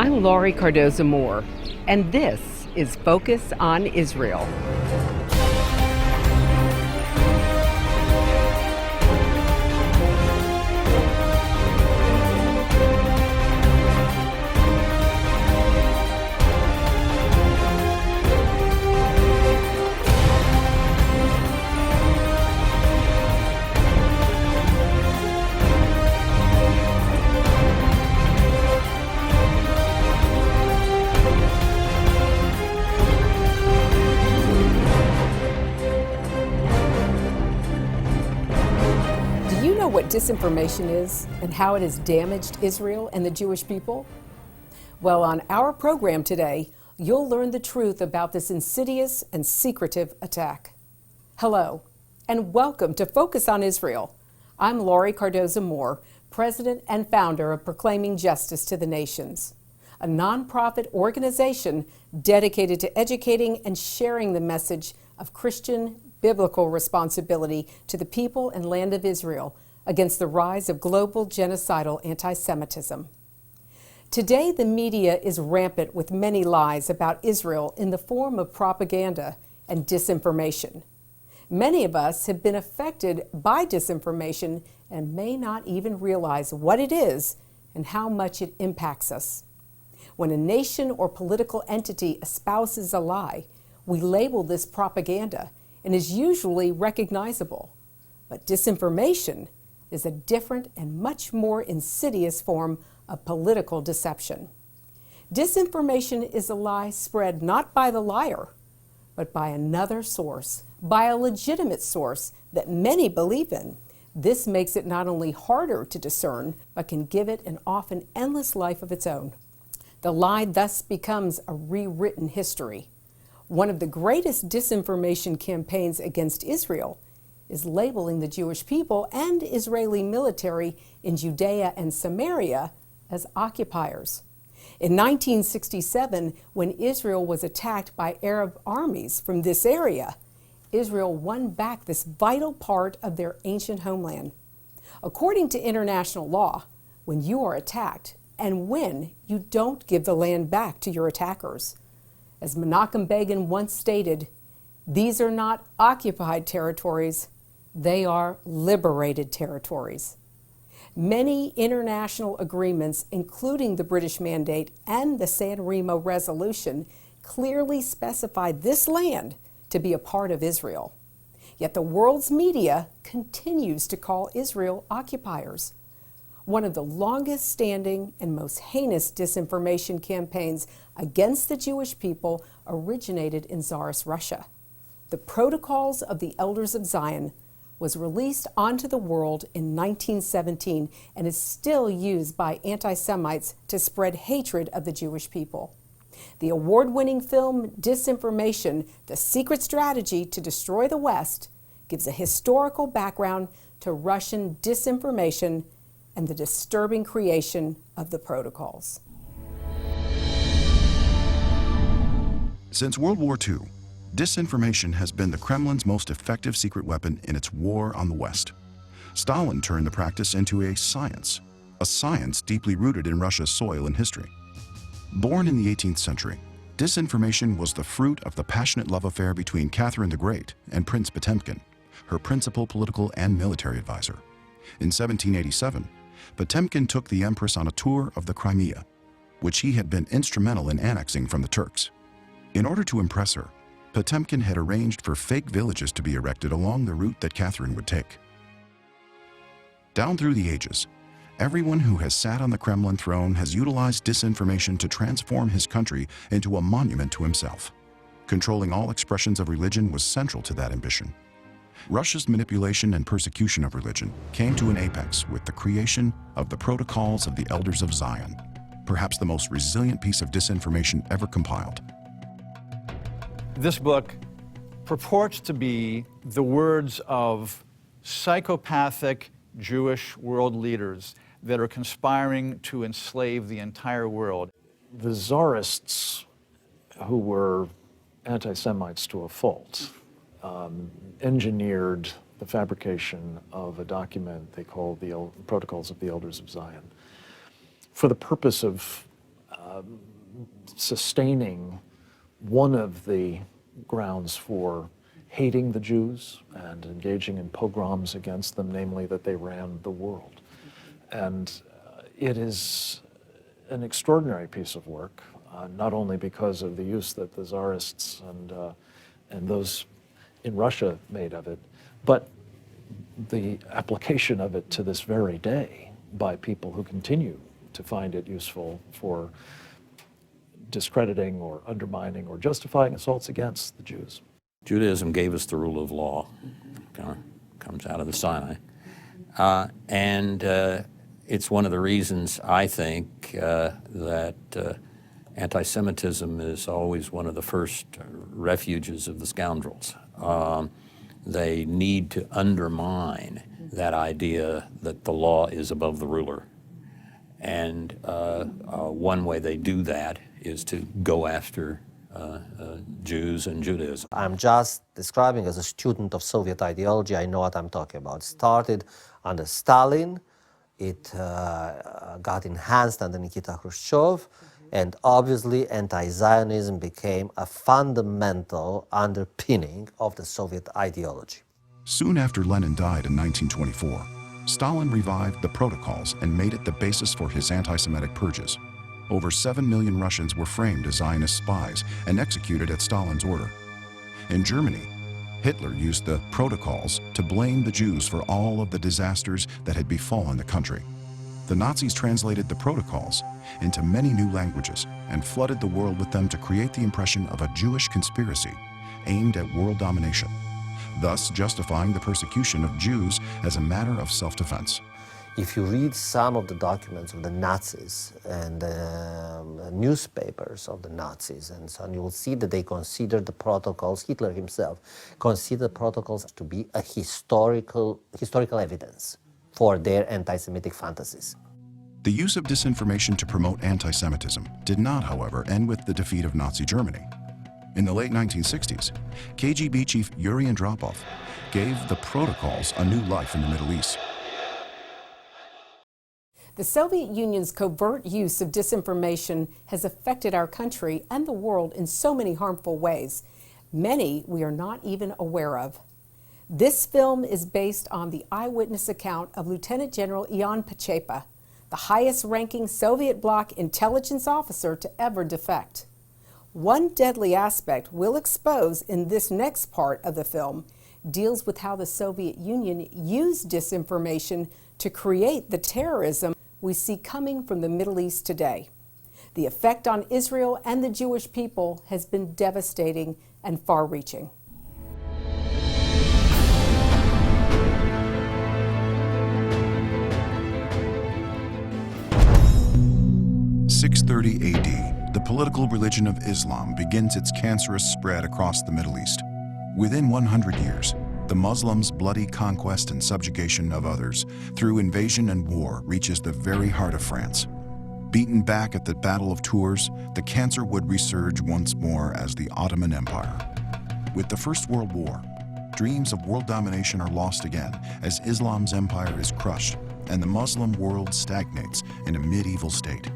I'm Laurie Cardoza-Moore, and this is Focus on Israel. What disinformation is and how it has damaged Israel and the Jewish people? Well, on our program today, you'll learn the truth about this insidious and secretive attack. Hello, and welcome to Focus on Israel. I'm Laurie Cardoza-Moore, president and founder of Proclaiming Justice to the Nations, a nonprofit organization dedicated to educating and sharing the message of Christian biblical responsibility to the people and land of Israel against the rise of global genocidal anti-Semitism. Today, the media is rampant with many lies about Israel in the form of propaganda and disinformation. Many of us have been affected by disinformation and may not even realize what it is and how much it impacts us. When a nation or political entity espouses a lie, we label this propaganda and is usually recognizable. But disinformation is a different and much more insidious form of political deception. Disinformation is a lie spread not by the liar, but by another source, by a legitimate source that many believe in. This makes it not only harder to discern, but can give it an often endless life of its own. The lie thus becomes a rewritten history. One of the greatest disinformation campaigns against Israel is labeling the Jewish people and Israeli military in Judea and Samaria as occupiers. In 1967, when Israel was attacked by Arab armies from this area, Israel won back this vital part of their ancient homeland. According to international law, when you are attacked and when you don't give the land back to your attackers. As Menachem Begin once stated, these are not occupied territories, they are liberated territories. Many international agreements, including the British Mandate and the San Remo Resolution, clearly specify this land to be a part of Israel. Yet the world's media continues to call Israel occupiers. One of the longest standing and most heinous disinformation campaigns against the Jewish people originated in Tsarist Russia. The Protocols of the Elders of Zion was released onto the world in 1917 and is still used by anti-Semites to spread hatred of the Jewish people. The award-winning film Disinformation, The Secret Strategy to Destroy the West, gives a historical background to Russian disinformation and the disturbing creation of the protocols. Since World War II, disinformation has been the Kremlin's most effective secret weapon in its war on the West. Stalin turned the practice into a science deeply rooted in Russia's soil and history. Born in the 18th century, disinformation was the fruit of the passionate love affair between Catherine the Great and Prince Potemkin, her principal political and military advisor. In 1787, Potemkin took the Empress on a tour of the Crimea, which he had been instrumental in annexing from the Turks. In order to impress her, Potemkin had arranged for fake villages to be erected along the route that Catherine would take. Down through the ages, everyone who has sat on the Kremlin throne has utilized disinformation to transform his country into a monument to himself. Controlling all expressions of religion was central to that ambition. Russia's manipulation and persecution of religion came to an apex with the creation of the Protocols of the Elders of Zion, perhaps the most resilient piece of disinformation ever compiled. This book purports to be the words of psychopathic Jewish world leaders that are conspiring to enslave the entire world. The Tsarists, who were anti-Semites to a fault, engineered the fabrication of a document they called the Protocols of the Elders of Zion for the purpose of sustaining one of the grounds for hating the Jews and engaging in pogroms against them, namely that they ran the world. And it is an extraordinary piece of work, not only because of the use that the Tsarists and those in Russia made of it, but the application of it to this very day by people who continue to find it useful for discrediting or undermining or justifying assaults against the Jews. Judaism gave us the rule of law, kind of comes out of the Sinai. And it's one of the reasons I think that anti-Semitism is always one of the first refuges of the scoundrels. They need to undermine that idea that the law is above the ruler. And one way they do that is to go after Jews and Judaism. I'm just describing as a student of Soviet ideology. I know what I'm talking about. It started under Stalin. It got enhanced under Nikita Khrushchev. And obviously, anti-Zionism became a fundamental underpinning of the Soviet ideology. Soon after Lenin died in 1924, Stalin revived the protocols and made it the basis for his anti-Semitic purges. Over 7 million Russians were framed as Zionist spies and executed at Stalin's order. In Germany, Hitler used the protocols to blame the Jews for all of the disasters that had befallen the country. The Nazis translated the protocols into many new languages and flooded the world with them to create the impression of a Jewish conspiracy aimed at world domination, thus justifying the persecution of Jews as a matter of self-defense. If you read some of the documents of the Nazis and newspapers of the Nazis and so on, you will see that they considered the protocols, Hitler himself considered protocols to be a historical evidence for their anti-Semitic fantasies. The use of disinformation to promote anti-Semitism did not, however, end with the defeat of Nazi Germany. In the late 1960s, KGB chief Yuri Andropov gave the protocols a new life in the Middle East. The Soviet Union's covert use of disinformation has affected our country and the world in so many harmful ways, many we are not even aware of. This film is based on the eyewitness account of Lieutenant General Ion Pachepa, the highest-ranking Soviet bloc intelligence officer to ever defect. One deadly aspect we'll expose in this next part of the film deals with how the Soviet Union used disinformation to create the terrorism we see coming from the Middle East today. The effect on Israel and the Jewish people has been devastating and far-reaching. In 630 AD, the political religion of Islam begins its cancerous spread across the Middle East. Within 100 years, the Muslims' bloody conquest and subjugation of others through invasion and war reaches the very heart of France. Beaten back at the Battle of Tours, the cancer would resurge once more as the Ottoman Empire. With the First World War, dreams of world domination are lost again as Islam's empire is crushed and the Muslim world stagnates in a medieval state.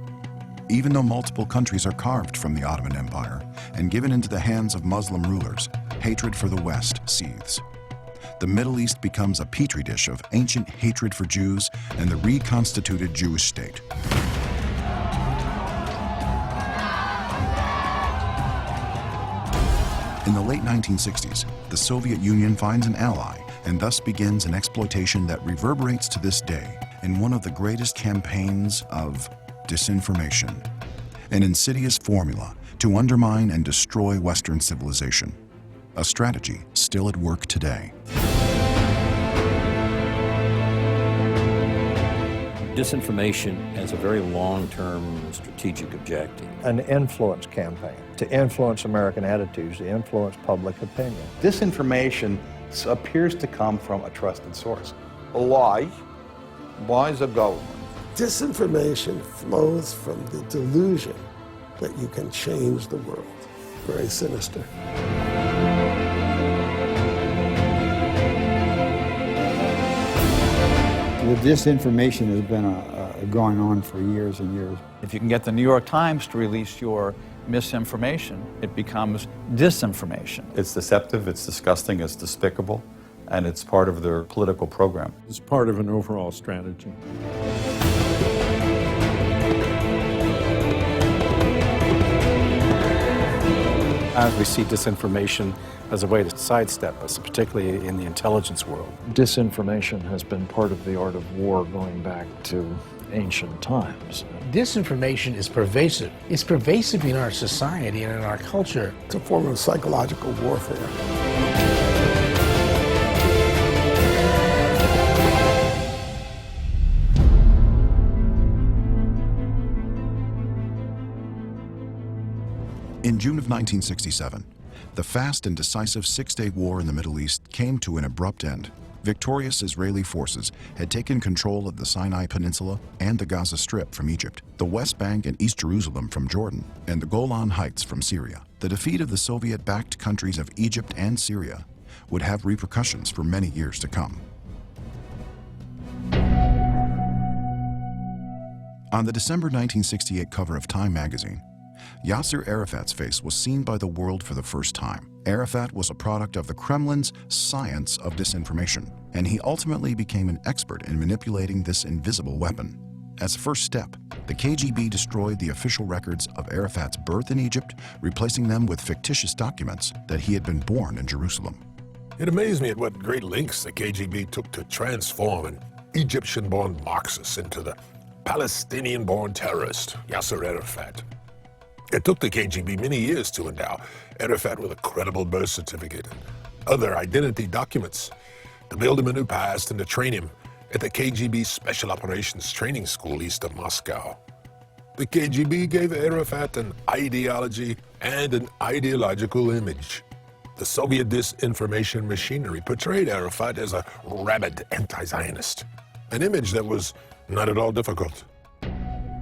Even though multiple countries are carved from the Ottoman Empire and given into the hands of Muslim rulers, hatred for the West seethes. The Middle East becomes a petri dish of ancient hatred for Jews and the reconstituted Jewish state. In the late 1960s, the Soviet Union finds an ally and thus begins an exploitation that reverberates to this day in one of the greatest campaigns of disinformation, an insidious formula to undermine and destroy Western civilization, a strategy still at work today. Disinformation has a very long-term strategic objective. An influence campaign to influence American attitudes, to influence public opinion. Disinformation appears to come from a trusted source. A lie by the government. Disinformation flows from the delusion that you can change the world. Very sinister. The disinformation has been a going on for years and years. If you can get the New York Times to release your misinformation, it becomes disinformation. It's deceptive, it's disgusting, it's despicable, and it's part of their political program. It's part of an overall strategy. We see disinformation as a way to sidestep us, particularly in the intelligence world. Disinformation has been part of the art of war going back to ancient times. Disinformation is pervasive. It's pervasive in our society and in our culture. It's a form of psychological warfare. In June of 1967, the fast and decisive Six-Day War in the Middle East came to an abrupt end. Victorious Israeli forces had taken control of the Sinai Peninsula and the Gaza Strip from Egypt, the West Bank and East Jerusalem from Jordan, and the Golan Heights from Syria. The defeat of the Soviet-backed countries of Egypt and Syria would have repercussions for many years to come. On the December 1968 cover of Time magazine, Yasser Arafat's face was seen by the world for the first time. Arafat was a product of the Kremlin's science of disinformation, and he ultimately became an expert in manipulating this invisible weapon. As a first step, the KGB destroyed the official records of Arafat's birth in Egypt, replacing them with fictitious documents that he had been born in Jerusalem. It amazed me at what great lengths the KGB took to transform an Egyptian-born Marxist into the Palestinian-born terrorist, Yasser Arafat. It took the KGB many years to endow Arafat with a credible birth certificate and other identity documents, to build him a new past and to train him at the KGB Special Operations Training School east of Moscow. The KGB gave Arafat an ideology and an ideological image. The Soviet disinformation machinery portrayed Arafat as a rabid anti-Zionist, an image that was not at all difficult.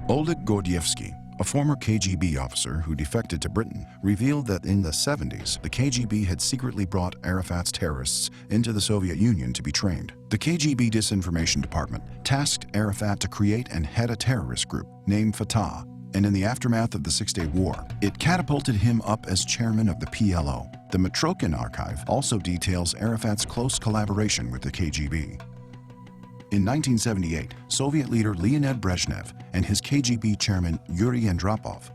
Oleg Gordievsky, a former KGB officer who defected to Britain, revealed that in the 70s, the KGB had secretly brought Arafat's terrorists into the Soviet Union to be trained. The KGB Disinformation Department tasked Arafat to create and head a terrorist group named Fatah, and in the aftermath of the Six-Day War, it catapulted him up as chairman of the PLO. The Matrokin archive also details Arafat's close collaboration with the KGB. In 1978, Soviet leader Leonid Brezhnev and his KGB chairman Yuri Andropov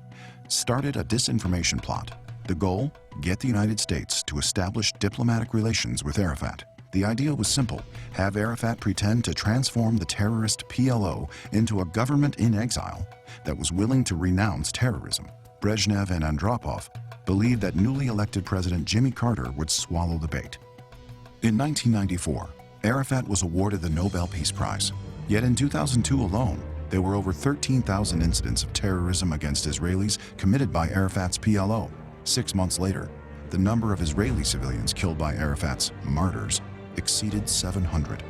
started a disinformation plot. The goal? Get the United States to establish diplomatic relations with Arafat. The idea was simple: have Arafat pretend to transform the terrorist PLO into a government in exile that was willing to renounce terrorism. Brezhnev and Andropov believed that newly elected President Jimmy Carter would swallow the bait. In 1994, Arafat was awarded the Nobel Peace Prize. Yet in 2002 alone, there were over 13,000 incidents of terrorism against Israelis committed by Arafat's PLO. 6 months later, the number of Israeli civilians killed by Arafat's martyrs exceeded 700.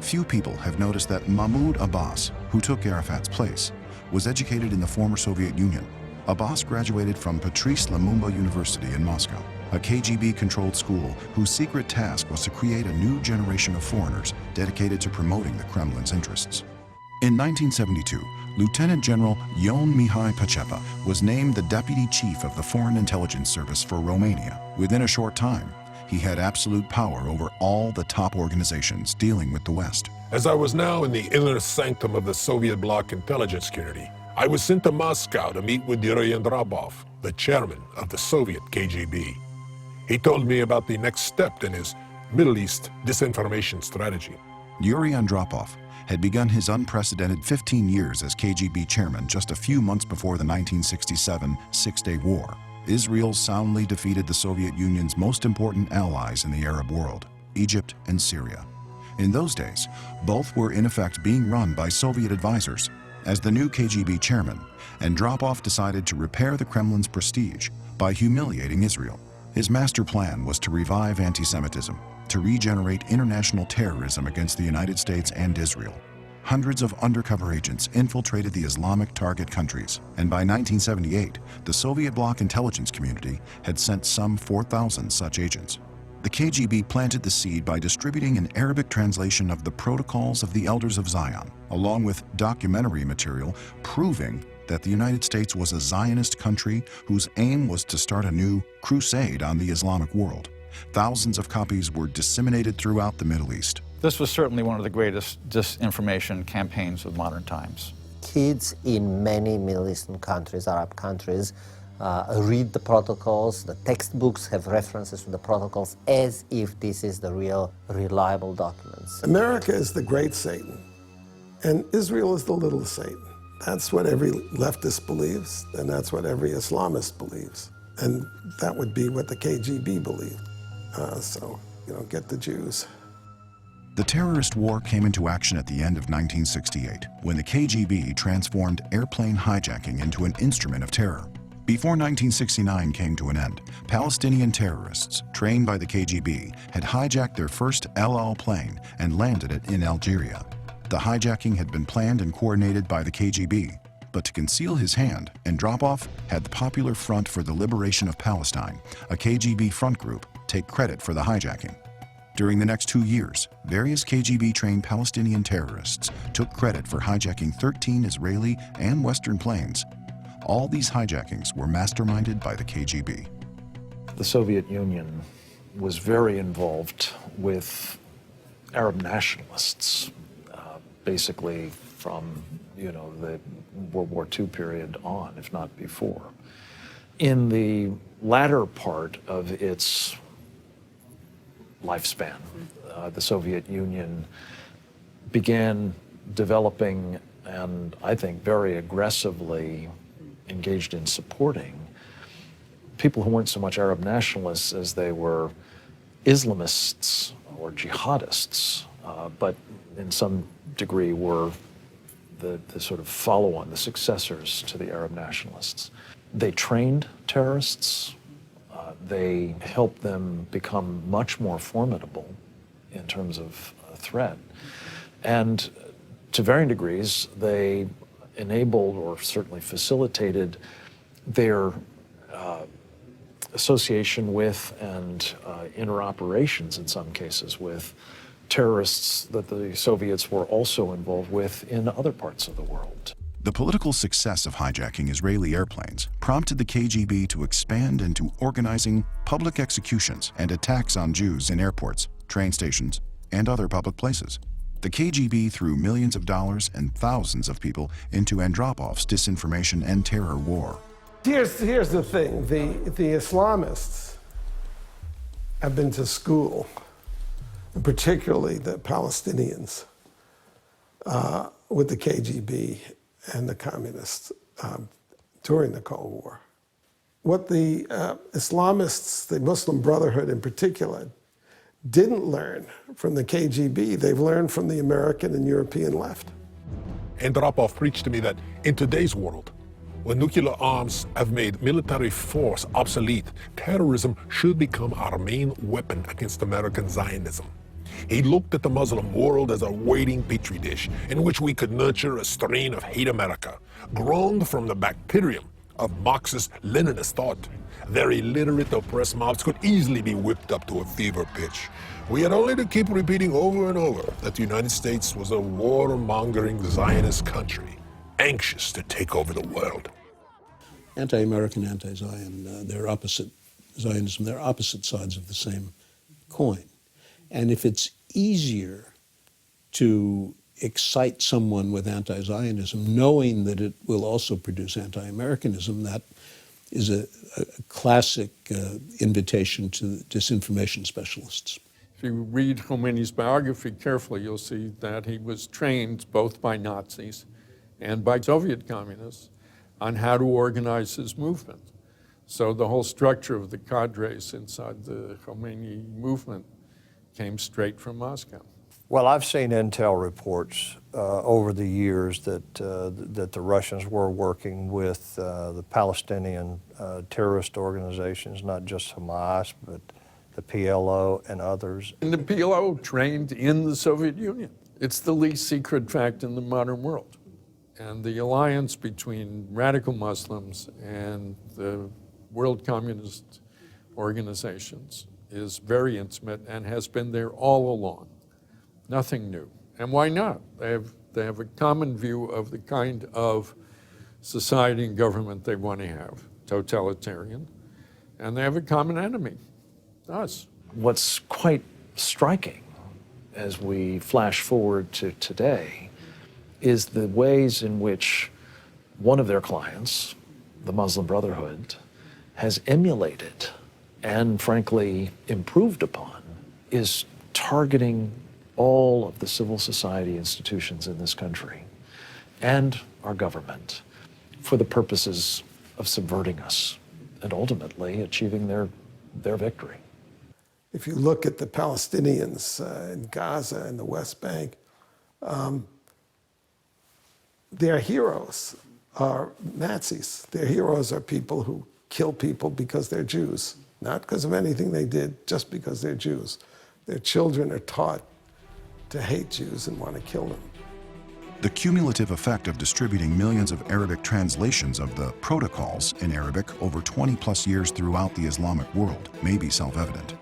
Few people have noticed that Mahmoud Abbas, who took Arafat's place, was educated in the former Soviet Union. Abbas graduated from Patrice Lumumba University in Moscow, a KGB-controlled school whose secret task was to create a new generation of foreigners dedicated to promoting the Kremlin's interests. In 1972, Lieutenant General Ion Mihai Pacepa was named the Deputy Chief of the Foreign Intelligence Service for Romania. Within a short time, he had absolute power over all the top organizations dealing with the West. As I was now in the inner sanctum of the Soviet bloc intelligence community, I was sent to Moscow to meet with Yuri Andropov, the chairman of the Soviet KGB. He told me about the next step in his Middle East disinformation strategy. Yuri Andropov had begun his unprecedented 15 years as KGB chairman just a few months before the 1967 Six-Day War. Israel soundly defeated the Soviet Union's most important allies in the Arab world, Egypt and Syria. In those days, both were in effect being run by Soviet advisors. As the new KGB chairman, Andropov decided to repair the Kremlin's prestige by humiliating Israel. His master plan was to revive anti-Semitism, to regenerate international terrorism against the United States and Israel. Hundreds of undercover agents infiltrated the Islamic target countries, and by 1978, the Soviet bloc intelligence community had sent some 4,000 such agents. The KGB planted the seed by distributing an Arabic translation of the Protocols of the Elders of Zion, along with documentary material proving that the United States was a Zionist country whose aim was to start a new crusade on the Islamic world. Thousands of copies were disseminated throughout the Middle East. This was certainly one of the greatest disinformation campaigns of modern times. Kids in many Middle Eastern countries, Arab countries, read the protocols. The textbooks have references to the protocols as if this is the real, reliable documents. America is the great Satan, and Israel is the little Satan. That's what every leftist believes, and that's what every Islamist believes. And that would be what the KGB believed. So, get the Jews. The terrorist war came into action at the end of 1968, when the KGB transformed airplane hijacking into an instrument of terror. Before 1969 came to an end, Palestinian terrorists, trained by the KGB, had hijacked their first El Al plane and landed it in Algeria. The hijacking had been planned and coordinated by the KGB, but to conceal his hand and drop off had the Popular Front for the Liberation of Palestine, a KGB front group, take credit for the hijacking. During the next 2 years, various KGB-trained Palestinian terrorists took credit for hijacking 13 Israeli and Western planes. All these hijackings were masterminded by the KGB. The Soviet Union was very involved with Arab nationalists, basically from the World War II period on, if not before. In the latter part of its lifespan, the Soviet Union began developing, and I think very aggressively engaged in supporting, people who weren't so much Arab nationalists as they were Islamists or jihadists, but in some degree were the sort of follow-on, the successors to the Arab nationalists. They trained terrorists. They helped them become much more formidable in terms of threat. And to varying degrees, they enabled or certainly facilitated their association with and interoperations in some cases with terrorists that the Soviets were also involved with in other parts of the world. The political success of hijacking Israeli airplanes prompted the KGB to expand into organizing public executions and attacks on Jews in airports, train stations, and other public places. The KGB threw millions of dollars and thousands of people into Andropov's disinformation and terror war. Here's the thing. The Islamists have been to school, and particularly the Palestinians, with the KGB and the communists during the Cold War. What the Islamists, the Muslim Brotherhood in particular, didn't learn from the KGB, they've learned from the American and European left. Andropov preached to me that in today's world, when nuclear arms have made military force obsolete, terrorism should become our main weapon against American Zionism. He looked at the Muslim world as a waiting petri dish in which we could nurture a strain of hate America, grown from the bacterium of Marxist-Leninist thought. Their illiterate, oppressed mouths could easily be whipped up to a fever pitch. We had only to keep repeating over and over that the United States was a war-mongering Zionist country, anxious to take over the world. Anti-American, anti-Zion, they're opposite Zionism. They're opposite sides of the same coin. And if it's easier to excite someone with anti-Zionism, knowing that it will also produce anti-Americanism, that is a classic invitation to disinformation specialists. If you read Khomeini's biography carefully, you'll see that he was trained both by Nazis and by Soviet communists on how to organize his movement. So the whole structure of the cadres inside the Khomeini movement came straight from Moscow. Well, I've seen intel reports over the years that the Russians were working with the Palestinian terrorist organizations, not just Hamas, but the PLO and others. And the PLO trained in the Soviet Union. It's the least secret fact in the modern world. And the alliance between radical Muslims and the world communist organizations is very intimate and has been there all along. Nothing new. And why not? They have a common view of the kind of society and government they want to have, totalitarian, and they have a common enemy, us. What's quite striking as we flash forward to today is the ways in which one of their clients, the Muslim Brotherhood, has emulated and frankly improved upon, is targeting all of the civil society institutions in this country and our government for the purposes of subverting us and ultimately achieving their victory. If you look at the Palestinians in Gaza and the West Bank, their heroes are Nazis. Their heroes are people who kill people because they're Jews, not because of anything they did, just because they're Jews. Their children are taught to hate Jews and want to kill them. The cumulative effect of distributing millions of Arabic translations of the protocols in Arabic over 20+ years throughout the Islamic world may be self-evident.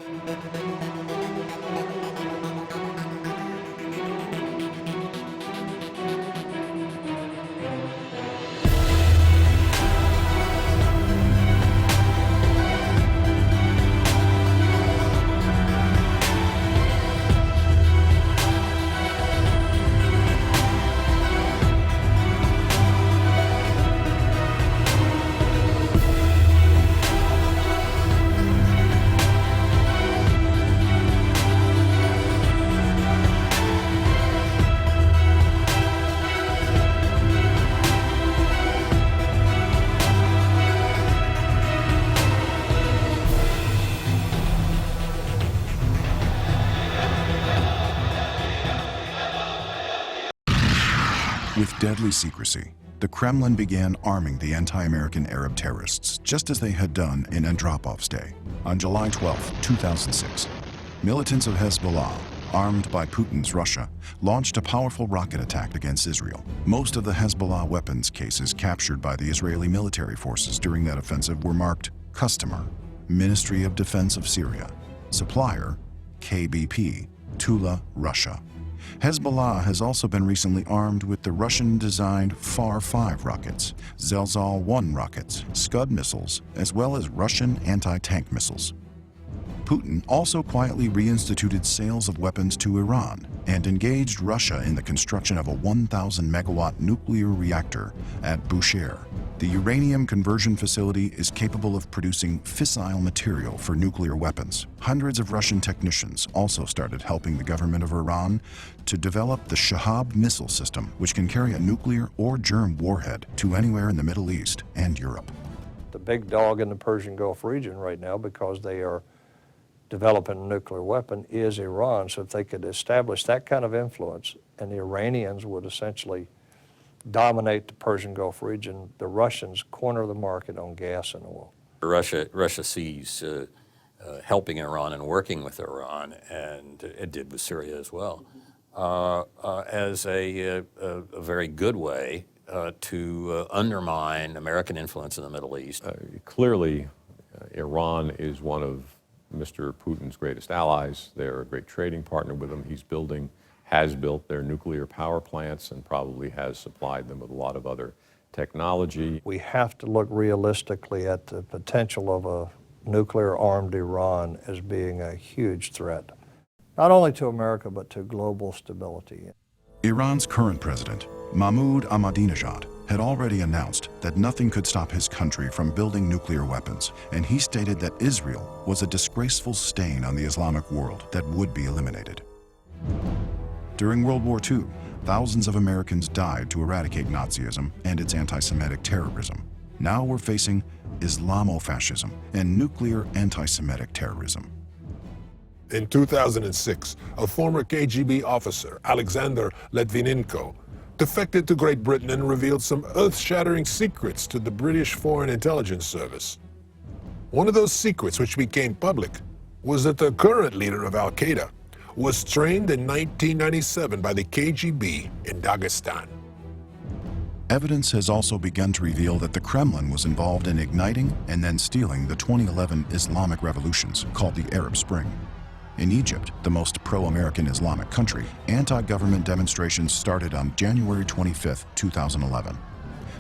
With deadly secrecy, the Kremlin began arming the anti-American Arab terrorists, just as they had done in Andropov's day. On July 12, 2006, militants of Hezbollah, armed by Putin's Russia, launched a powerful rocket attack against Israel. Most of the Hezbollah weapons cases captured by the Israeli military forces during that offensive were marked Customer, Ministry of Defense of Syria, Supplier, KBP, Tula, Russia. Hezbollah has also been recently armed with the Russian-designed Far-5 rockets, Zelzal-1 rockets, Scud missiles, as well as Russian anti-tank missiles. Putin also quietly reinstituted sales of weapons to Iran and engaged Russia in the construction of a 1,000-megawatt nuclear reactor at Bushehr. The uranium conversion facility is capable of producing fissile material for nuclear weapons. Hundreds of Russian technicians also started helping the government of Iran to develop the Shahab missile system, which can carry a nuclear or germ warhead to anywhere in the Middle East and Europe. The big dog in the Persian Gulf region right now, because they are developing a nuclear weapon, is Iran. So if they could establish that kind of influence and the Iranians would essentially dominate the Persian Gulf region, the Russians corner the market on gas and oil. Russia sees helping Iran and working with Iran, and it did with Syria as well, as a very good way to undermine American influence in the Middle East. Clearly, Iran is one of Mr. Putin's greatest allies. They're a great trading partner with him. Has built their nuclear power plants and probably has supplied them with a lot of other technology. We have to look realistically at the potential of a nuclear-armed Iran as being a huge threat, not only to America, but to global stability. Iran's current president, Mahmoud Ahmadinejad, had already announced that nothing could stop his country from building nuclear weapons, and he stated that Israel was a disgraceful stain on the Islamic world that would be eliminated. During World War II, thousands of Americans died to eradicate Nazism and its anti-Semitic terrorism. Now we're facing Islamofascism and nuclear anti-Semitic terrorism. In 2006, a former KGB officer, Alexander Litvinenko, defected to Great Britain and revealed some earth-shattering secrets to the British Foreign Intelligence Service. One of those secrets which became public was that the current leader of Al-Qaeda was trained in 1997 by the KGB in Dagestan. Evidence has also begun to reveal that the Kremlin was involved in igniting and then stealing the 2011 Islamic revolutions, called the Arab Spring. In Egypt, the most pro-American Islamic country, anti-government demonstrations started on January 25, 2011.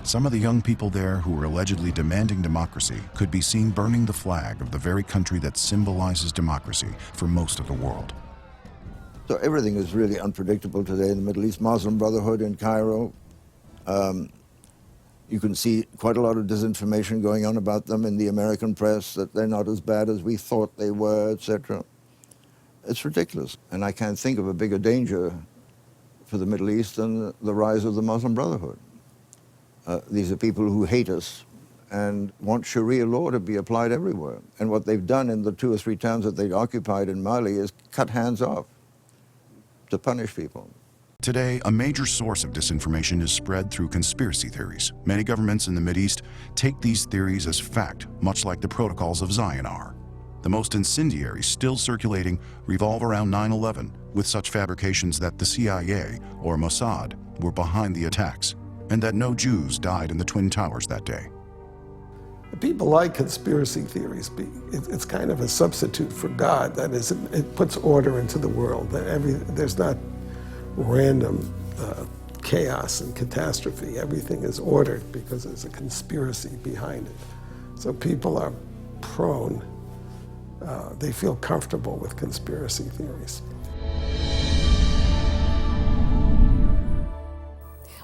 Some of the young people there who were allegedly demanding democracy could be seen burning the flag of the very country that symbolizes democracy for most of the world. So everything is really unpredictable today in the Middle East. Muslim Brotherhood in Cairo, you can see quite a lot of disinformation going on about them in the American press, that they're not as bad as we thought they were, etc. It's ridiculous. And I can't think of a bigger danger for the Middle East than the rise of the Muslim Brotherhood. These are people who hate us and want Sharia law to be applied everywhere. And what they've done in the 2 or 3 towns that they occupied in Mali is cut hands off to punish people. Today, a major source of disinformation is spread through conspiracy theories. Many governments in the Mideast take these theories as fact, much like the protocols of Zion are. The most incendiary still circulating revolve around 9/11, with such fabrications that the CIA or Mossad were behind the attacks, and that no Jews died in the Twin Towers that day. People like conspiracy theories. It's kind of a substitute for God. That is, it puts order into the world. There's not random chaos and catastrophe. Everything is ordered because there's a conspiracy behind it. So people are prone, they feel comfortable with conspiracy theories.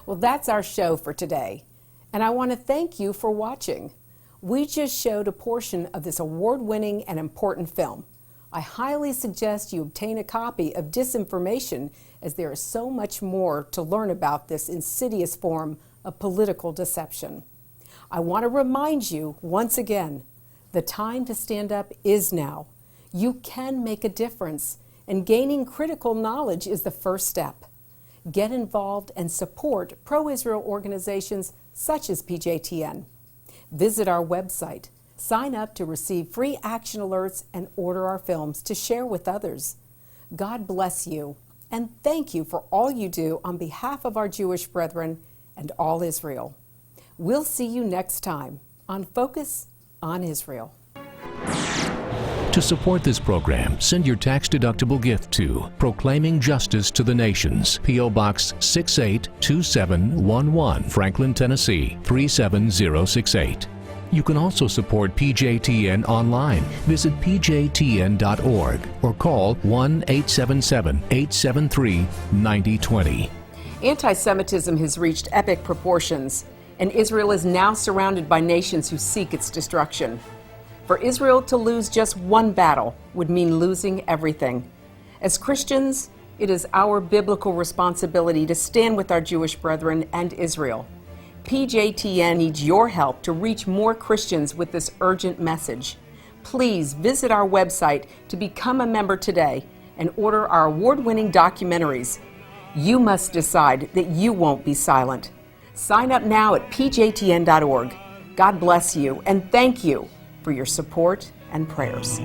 Well, that's our show for today, and I want to thank you for watching. We just showed a portion of this award-winning and important film. I highly suggest you obtain a copy of Disinformation, as there is so much more to learn about this insidious form of political deception. I want to remind you once again, the time to stand up is now. You can make a difference, and gaining critical knowledge is the first step. Get involved and support pro-Israel organizations such as PJTN. Visit our website, sign up to receive free action alerts, and order our films to share with others. God bless you, and thank you for all you do on behalf of our Jewish brethren and all Israel. We'll see you next time on Focus on Israel. To support this program, send your tax-deductible gift to Proclaiming Justice to the Nations, P.O. Box 682711, Franklin, Tennessee 37068. You can also support PJTN online. Visit pjtn.org or call 1-877-873-9020. Anti-Semitism has reached epic proportions, and Israel is now surrounded by nations who seek its destruction. For Israel to lose just one battle would mean losing everything. As Christians, it is our biblical responsibility to stand with our Jewish brethren and Israel. PJTN needs your help to reach more Christians with this urgent message. Please visit our website to become a member today and order our award-winning documentaries. You must decide that you won't be silent. Sign up now at pjtn.org. God bless you, and thank you for your support and prayers.